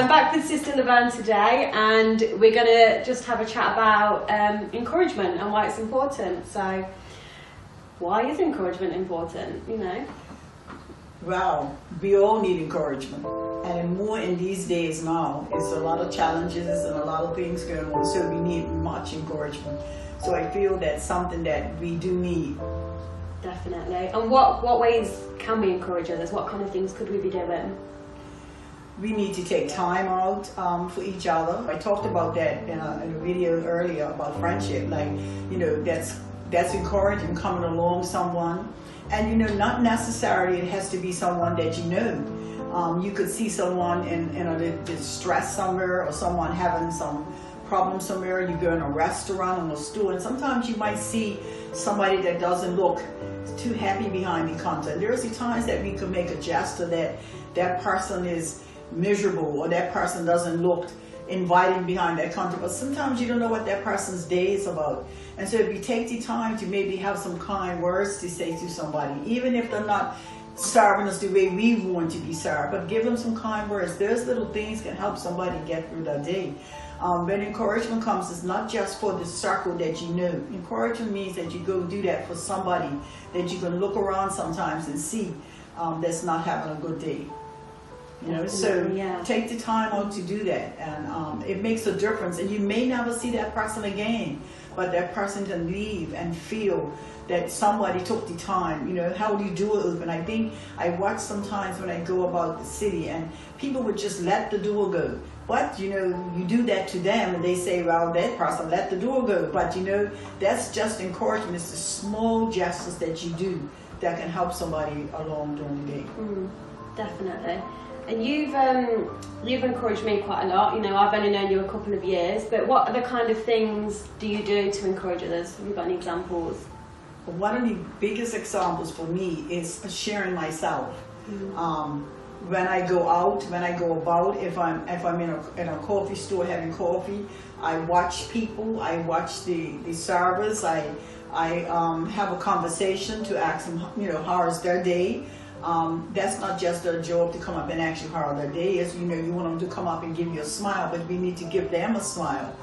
I'm back with Sister Laverne today, and we're going to just have a chat about encouragement and why it's important. So, why is encouragement important, you know? Well, we all need encouragement, and more in these days now. It's a lot of challenges and a lot of things going on, so we need much encouragement. So I feel that's something that we do need. Definitely. And what ways can we encourage others? What kind of things could we be doing? We need to take time out for each other. I talked about that in a video earlier about friendship. Like, you know, that's encouraging, coming along someone. And, you know, not necessarily it has to be someone that you know. You could see someone in a distress somewhere, or someone having some problem somewhere. You go in a restaurant or a store, and sometimes you might see somebody that doesn't look too happy behind the counter. And there's times that we can make a gesture that person is miserable, or that person doesn't look inviting behind that counter, but sometimes you don't know what that person's day is about. And so if you take the time to maybe have some kind words to say to somebody, even if they're not serving us the way we want to be served, but give them some kind words. Those little things can help somebody get through their day. When encouragement comes, it's not just for the circle that you know. Encouragement means that you go do that for somebody that you can look around sometimes and see that's not having a good day. You know, so take the time out to do that, and it makes a difference. And you may never see that person again, but that person can leave and feel that somebody took the time. You know, how do you do it open? I think I watch sometimes when I go about the city, and people would just let the door go. But, you know, you do that to them, and they say, well, that person let the door go. But, you know, that's just encouragement. It's the small gestures that you do that can help somebody along during the day. Definitely. And you've encouraged me quite a lot. You know, I've only known you a couple of years, but what other kind of things do you do to encourage others? Have you got any examples? One of the biggest examples for me is sharing myself. When I go out, when I go about, if I'm in a coffee store having coffee, I watch people, I watch the servers, I have a conversation to ask them, you know, how is their day. That's not just their job to come up and ask you how their day is. You know, you want them to come up and give you a smile, but we need to give them a smile.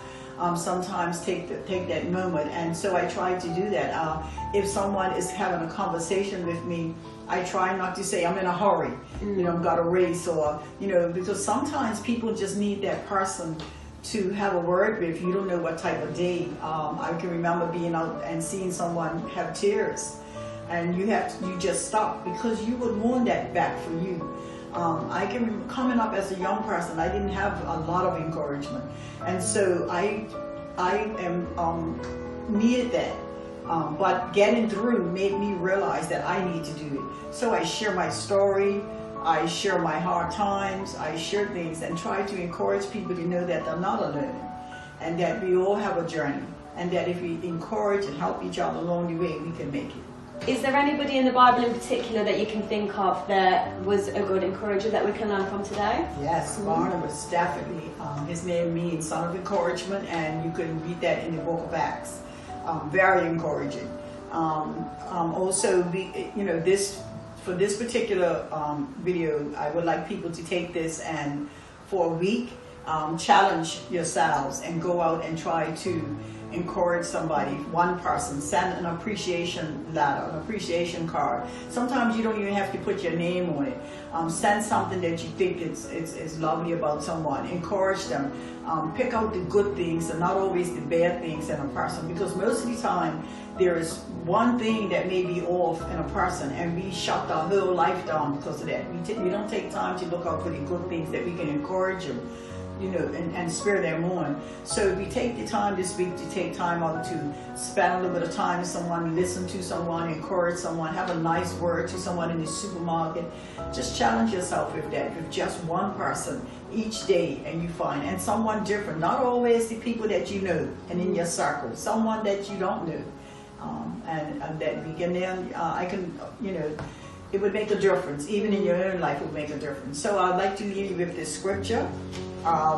Sometimes take that moment, and so I try to do that. If someone is having a conversation with me, I try not to say I'm in a hurry, you know, I've got a race, or, you know, because sometimes people just need that person to have a word with. You don't know what type of day. I can remember being out and seeing someone have tears, and you just stop, because you would want that back for you. I can remember coming up as a young person, I didn't have a lot of encouragement, and so I needed that. But getting through made me realize that I need to do it. So I share my story, I share my hard times, I share things, and try to encourage people to know that they're not alone, and that we all have a journey, and that if we encourage and help each other along the way, we can make it. Is there anybody in the Bible in particular that you can think of that was a good encourager that we can learn from today? Yes, Barnabas, definitely. His name means son of encouragement, and you can read that in the book of Acts. Very encouraging. Also, you know, for this particular video, I would like people to take this and for a week, challenge yourselves and go out and try to encourage somebody, one person. Send an appreciation letter, an appreciation card. Sometimes you don't even have to put your name on it. Send something that you think is lovely about someone. Encourage them. Pick out the good things and not always the bad things in a person, because most of the time there is one thing that may be off in a person, and we shut our whole life down because of that. We don't take time to look out for the good things that we can encourage them, you know, and spur them on. So if we take the time this week to take time out to spend a little bit of time with someone, listen to someone, encourage someone, have a nice word to someone in the supermarket, just challenge yourself with that, with just one person each day, and you find, and someone different, not always the people that you know and in your circle, someone that you don't know, and that we can then, I can, you know, it would make a difference. Even in your own life, it would make a difference. So I'd like to leave you with this scripture,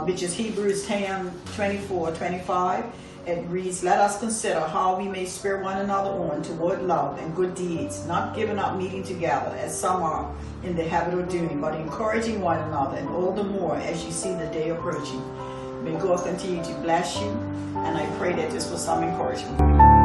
which is Hebrews 10:24-25. It reads, let us consider how we may spur one another on toward love and good deeds, not giving up meeting together as some are in the habit of doing, but encouraging one another, and all the more as you see the day approaching. May God continue to bless you, and I pray that this was some encouragement for you.